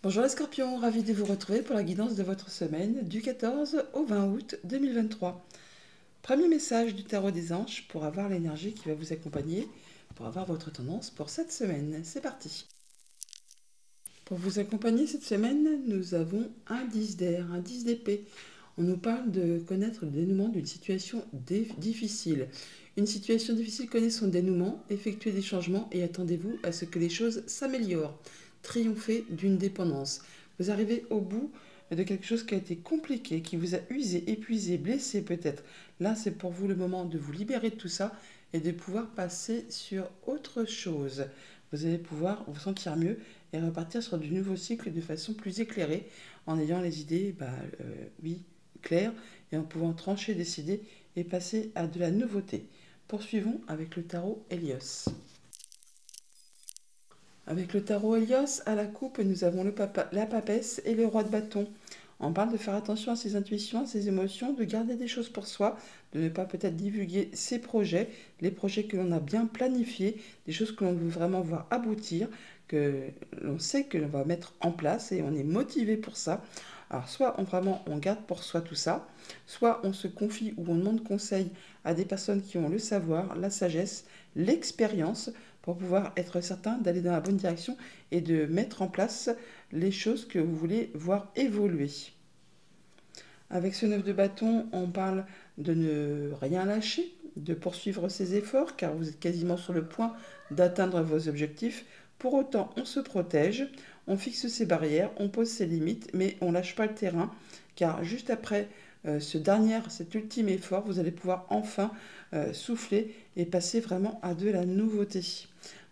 Bonjour les scorpions, ravi de vous retrouver pour la guidance de votre semaine du 14 au 20 août 2023. Premier message du tarot des anges pour avoir l'énergie qui va vous accompagner, pour avoir votre tendance pour cette semaine. C'est parti. Pour vous accompagner cette semaine, nous avons un 10 d'air, un 10 d'épée. On nous parle de connaître le dénouement d'une situation difficile. Une situation difficile connaît son dénouement, effectuez des changements et attendez-vous à ce que les choses s'améliorent. Triompher d'une dépendance. Vous arrivez au bout de quelque chose qui a été compliqué, qui vous a usé, épuisé, blessé peut-être. Là, c'est pour vous le moment de vous libérer de tout ça et de pouvoir passer sur autre chose. Vous allez pouvoir vous sentir mieux et repartir sur du nouveau cycle de façon plus éclairée en ayant les idées, oui, claires et en pouvant trancher, décider et passer à de la nouveauté. Poursuivons avec le tarot Hélios. Avec le tarot Hélios, à la coupe, nous avons la papesse et le roi de bâton. On parle de faire attention à ses intuitions, à ses émotions, de garder des choses pour soi, de ne pas peut-être divulguer ses projets, les projets que l'on a bien planifiés, des choses que l'on veut vraiment voir aboutir, que l'on sait que l'on va mettre en place et on est motivé pour ça. Alors soit on garde pour soi tout ça, soit on se confie ou on demande conseil à des personnes qui ont le savoir, la sagesse, l'expérience pour pouvoir être certain d'aller dans la bonne direction et de mettre en place les choses que vous voulez voir évoluer. Avec ce 9 de bâton, on parle de ne rien lâcher, de poursuivre ses efforts, car vous êtes quasiment sur le point d'atteindre vos objectifs. Pour autant, on se protège, on fixe ses barrières, on pose ses limites, mais on ne lâche pas le terrain, car juste après cet ultime effort, vous allez pouvoir enfin souffler et passer vraiment à de la nouveauté.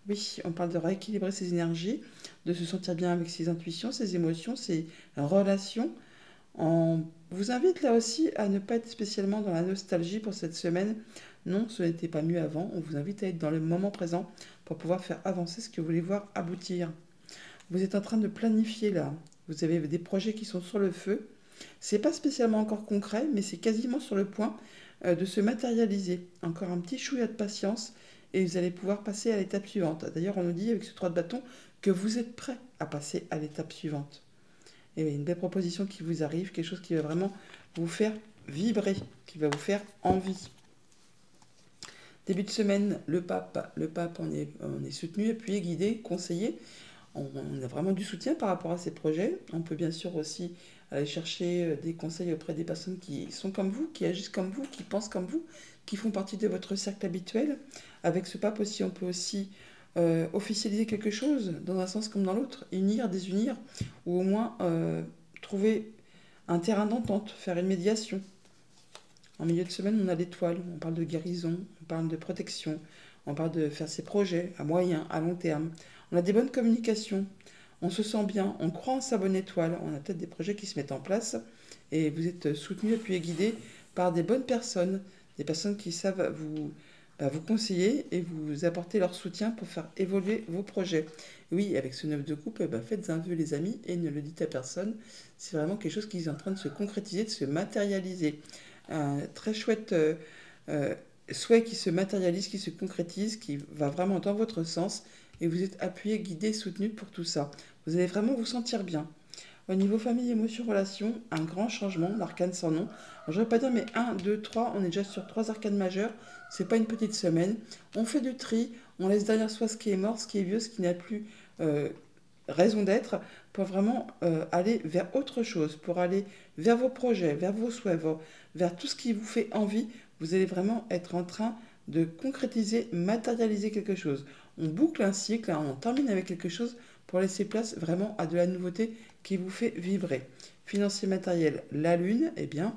Oui, on parle de rééquilibrer ses énergies, de se sentir bien avec ses intuitions, ses émotions, ses relations. On vous invite là aussi à ne pas être spécialement dans la nostalgie pour cette semaine. Non, ce n'était pas mieux avant. On vous invite à être dans le moment présent pour pouvoir faire avancer ce que vous voulez voir aboutir. Vous êtes en train de planifier là. Vous avez des projets qui sont sur le feu. C'est pas spécialement encore concret, mais c'est quasiment sur le point de se matérialiser. Encore un petit chouïa de patience et vous allez pouvoir passer à l'étape suivante. D'ailleurs, on nous dit avec ce 3 de bâton que vous êtes prêt à passer à l'étape suivante. Et oui, une belle proposition qui vous arrive, quelque chose qui va vraiment vous faire vibrer, qui va vous faire envie. Début de semaine, le pape, on est soutenu, appuyé, guidé, conseillé. On a vraiment du soutien par rapport à ces projets. On peut bien sûr aussi aller chercher des conseils auprès des personnes qui sont comme vous, qui agissent comme vous, qui pensent comme vous, qui font partie de votre cercle habituel. Avec ce pape aussi, on peut aussi officialiser quelque chose dans un sens comme dans l'autre, unir, désunir, ou au moins trouver un terrain d'entente, faire une médiation. En milieu de semaine, on a l'étoile, on parle de guérison, on parle de protection, on parle de faire ses projets à moyen, à long terme. On a des bonnes communications, on se sent bien, on croit en sa bonne étoile, on a peut-être des projets qui se mettent en place et vous êtes soutenu, appuyé, guidé par des bonnes personnes, des personnes qui savent vous conseiller et vous apporter leur soutien pour faire évoluer vos projets. Oui, avec ce 9 de coupe, faites un vœu les amis et ne le dites à personne. C'est vraiment quelque chose qui est en train de se concrétiser, de se matérialiser. Un très chouette souhait qui se matérialise, qui se concrétise, qui va vraiment dans votre sens et vous êtes appuyé, guidé, soutenu pour tout ça. Vous allez vraiment vous sentir bien. Au niveau famille, émotion, relation, un grand changement, l'arcane sans nom. Je ne vais pas dire, mais 1, 2, 3, on est déjà sur 3 arcanes majeures. C'est pas une petite semaine. On fait du tri, on laisse derrière soi ce qui est mort, ce qui est vieux, ce qui n'a plus raison d'être, pour vraiment aller vers autre chose, pour aller vers vos projets, vers vos souhaits, vers tout ce qui vous fait envie. Vous allez vraiment être en train de concrétiser, matérialiser quelque chose. On boucle un cycle, hein, on termine avec quelque chose pour laisser place vraiment à de la nouveauté qui vous fait vibrer. Financier matériel, la lune, eh bien,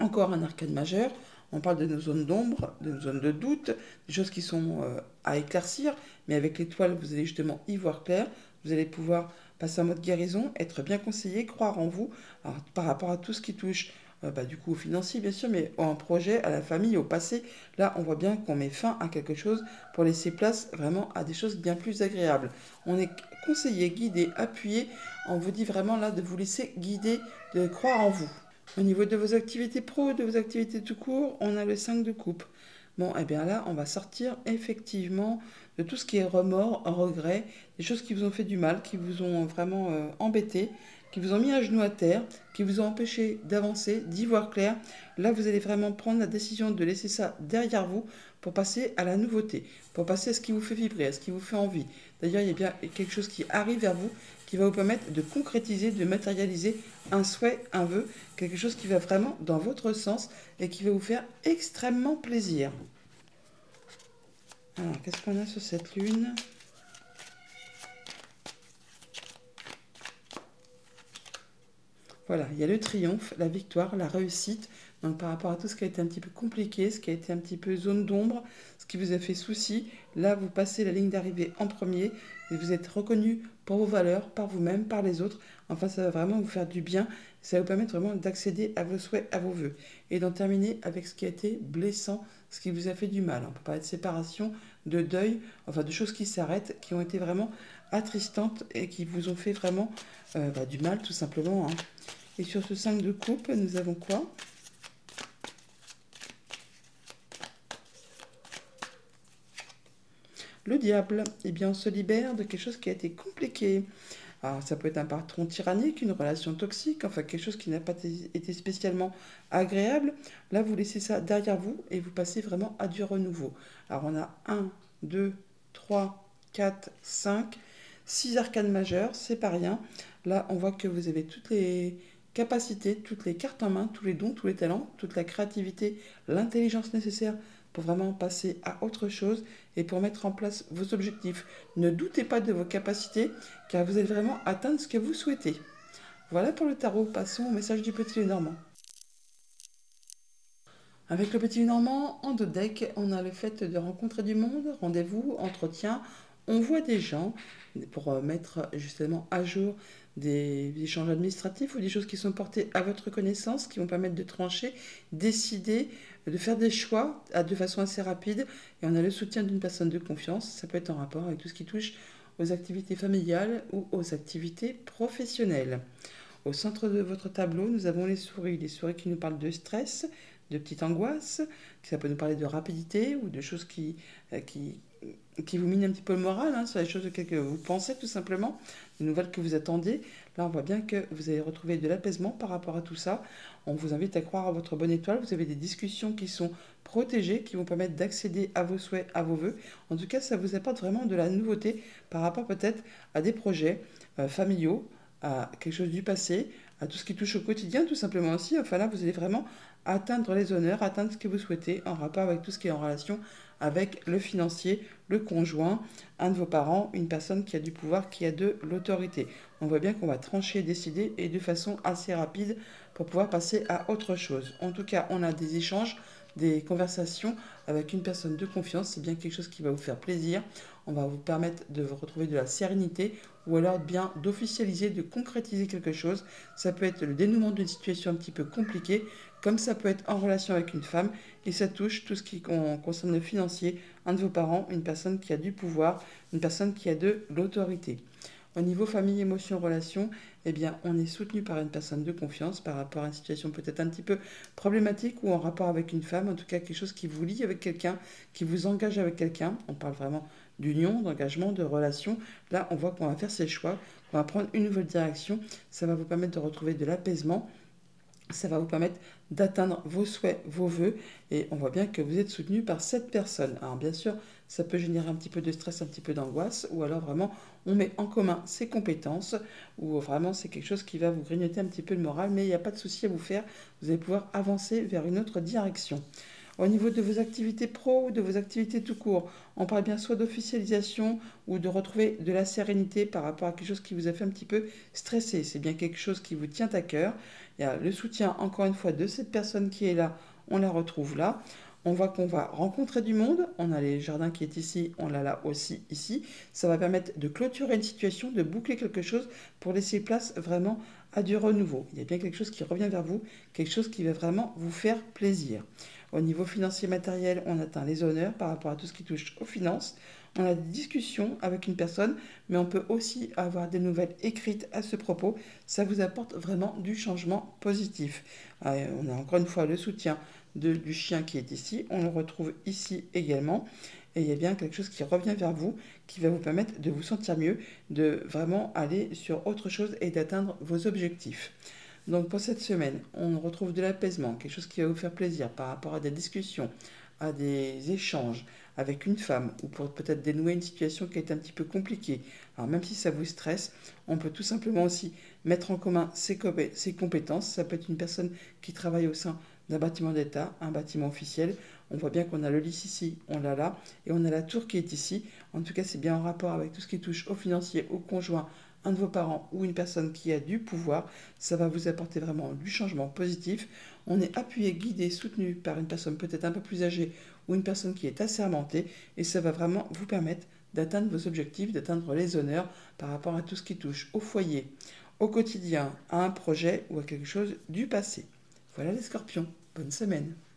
encore un arcane majeur. On parle de nos zones d'ombre, de nos zones de doute, des choses qui sont à éclaircir, mais avec l'étoile, vous allez justement y voir clair. Vous allez pouvoir passer en mode guérison, être bien conseillé, croire en vous. Alors, par rapport à tout ce qui touche du coup au financier bien sûr, mais en projet, à la famille, au passé, là on voit bien qu'on met fin à quelque chose pour laisser place vraiment à des choses bien plus agréables. On est conseillé, guidé, appuyé, on vous dit vraiment là de vous laisser guider, de croire en vous. Au niveau de vos activités pro, de vos activités tout court, on a le 5 de coupe. Bon, et bien là, on va sortir effectivement de tout ce qui est remords, regrets, des choses qui vous ont fait du mal, qui vous ont vraiment embêté, qui vous ont mis à genoux à terre, qui vous ont empêché d'avancer, d'y voir clair. Là, vous allez vraiment prendre la décision de laisser ça derrière vous pour passer à la nouveauté, pour passer à ce qui vous fait vibrer, à ce qui vous fait envie. D'ailleurs, il y a bien quelque chose qui arrive vers vous qui va vous permettre de concrétiser, de matérialiser un souhait, un vœu, quelque chose qui va vraiment dans votre sens et qui va vous faire extrêmement plaisir. Alors, qu'est-ce qu'on a sur cette lune? Voilà, il y a le triomphe, la victoire, la réussite. Donc par rapport à tout ce qui a été un petit peu compliqué, ce qui a été un petit peu zone d'ombre, ce qui vous a fait souci, là vous passez la ligne d'arrivée en premier et vous êtes reconnu pour vos valeurs, par vous-même, par les autres. Enfin, ça va vraiment vous faire du bien. Ça va vous permettre vraiment d'accéder à vos souhaits, à vos vœux. Et d'en terminer avec ce qui a été blessant, ce qui vous a fait du mal. On peut parler de séparation, de deuil, enfin de choses qui s'arrêtent, qui ont été vraiment attristantes et qui vous ont fait vraiment du mal tout simplement, hein. Et sur ce 5 de coupe, nous avons quoi? Le diable. Eh bien, on se libère de quelque chose qui a été compliqué. Alors, ça peut être un patron tyrannique, une relation toxique, enfin quelque chose qui n'a pas été spécialement agréable. Là, vous laissez ça derrière vous et vous passez vraiment à du renouveau. Alors, on a 1, 2, 3, 4, 5, 6 arcanes majeures, c'est pas rien. Là, on voit que vous avez toutes les capacités, toutes les cartes en main, tous les dons, tous les talents, toute la créativité, l'intelligence nécessaire pour vraiment passer à autre chose et pour mettre en place vos objectifs. Ne doutez pas de vos capacités car vous allez vraiment atteindre ce que vous souhaitez. Voilà pour le tarot, passons au message du petit Lenormand. Avec le petit Lenormand, en dos de deck, on a le fait de rencontrer du monde, rendez-vous, entretien, on voit des gens pour mettre justement à jour des échanges administratifs ou des choses qui sont portées à votre connaissance, qui vont permettre de trancher, décider, de faire des choix de façon assez rapide. Et on a le soutien d'une personne de confiance, ça peut être en rapport avec tout ce qui touche aux activités familiales ou aux activités professionnelles. Au centre de votre tableau, nous avons les souris qui nous parlent de stress, de petites angoisses, ça peut nous parler de rapidité ou de choses qui vous minent un petit peu le moral, hein, sur les choses auxquelles vous pensez tout simplement, des nouvelles que vous attendez. Là, on voit bien que vous allez retrouver de l'apaisement par rapport à tout ça. On vous invite à croire à votre bonne étoile. Vous avez des discussions qui sont protégées, qui vont permettre d'accéder à vos souhaits, à vos vœux. En tout cas, ça vous apporte vraiment de la nouveauté par rapport peut-être à des projets familiaux, à quelque chose du passé, à tout ce qui touche au quotidien tout simplement aussi. Enfin là, vous allez vraiment atteindre les honneurs, atteindre ce que vous souhaitez en rapport avec tout ce qui est en relation avec le financier, le conjoint, un de vos parents, une personne qui a du pouvoir, qui a de l'autorité. On voit bien qu'on va trancher, décider et de façon assez rapide pour pouvoir passer à autre chose. En tout cas, on a des échanges, des conversations avec une personne de confiance. C'est bien quelque chose qui va vous faire plaisir. On va vous permettre de vous retrouver de la sérénité ou alors bien d'officialiser, de concrétiser quelque chose. Ça peut être le dénouement d'une situation un petit peu compliquée, comme ça peut être en relation avec une femme, et ça touche tout ce qui concerne le financier, un de vos parents, une personne qui a du pouvoir, une personne qui a de l'autorité. Au niveau famille, émotion, relation, eh bien, on est soutenu par une personne de confiance par rapport à une situation peut-être un petit peu problématique ou en rapport avec une femme, en tout cas quelque chose qui vous lie avec quelqu'un, qui vous engage avec quelqu'un. On parle vraiment d'union, d'engagement, de relation. Là, on voit qu'on va faire ses choix, qu'on va prendre une nouvelle direction. Ça va vous permettre de retrouver de l'apaisement. Ça va vous permettre d'atteindre vos souhaits, vos vœux. Et on voit bien que vous êtes soutenu par cette personne. Alors bien sûr, ça peut générer un petit peu de stress, un petit peu d'angoisse. Ou alors vraiment, on met en commun ses compétences. Ou vraiment, c'est quelque chose qui va vous grignoter un petit peu le moral. Mais il n'y a pas de souci à vous faire. Vous allez pouvoir avancer vers une autre direction. Au niveau de vos activités pro ou de vos activités tout court, on parle bien soit d'officialisation ou de retrouver de la sérénité par rapport à quelque chose qui vous a fait un petit peu stresser. C'est bien quelque chose qui vous tient à cœur. Il y a le soutien, encore une fois, de cette personne qui est là. On la retrouve là. On voit qu'on va rencontrer du monde. On a les jardins qui est ici, on l'a là aussi ici. Ça va permettre de clôturer une situation, de boucler quelque chose pour laisser place vraiment à du renouveau. Il y a bien quelque chose qui revient vers vous, quelque chose qui va vraiment vous faire plaisir. Au niveau financier matériel, on atteint les honneurs par rapport à tout ce qui touche aux finances. On a des discussions avec une personne, mais on peut aussi avoir des nouvelles écrites à ce propos. Ça vous apporte vraiment du changement positif. On a encore une fois le soutien du chien qui est ici. On le retrouve ici également. Et il y a bien quelque chose qui revient vers vous, qui va vous permettre de vous sentir mieux, de vraiment aller sur autre chose et d'atteindre vos objectifs. Donc pour cette semaine, on retrouve de l'apaisement, quelque chose qui va vous faire plaisir par rapport à des discussions, à des échanges avec une femme, ou pour peut-être dénouer une situation qui est un petit peu compliquée. Alors même si ça vous stresse, on peut tout simplement aussi mettre en commun ses compétences. Ça peut être une personne qui travaille au sein d'un bâtiment d'État, un bâtiment officiel. On voit bien qu'on a le lys ici, on l'a là, et on a la tour qui est ici. En tout cas, c'est bien en rapport avec tout ce qui touche au financier, au conjoint, un de vos parents ou une personne qui a du pouvoir. Ça va vous apporter vraiment du changement positif. On est appuyé, guidé, soutenu par une personne peut-être un peu plus âgée ou une personne qui est assermentée, et ça va vraiment vous permettre d'atteindre vos objectifs, d'atteindre les honneurs par rapport à tout ce qui touche au foyer, au quotidien, à un projet ou à quelque chose du passé. Voilà les scorpions, bonne semaine.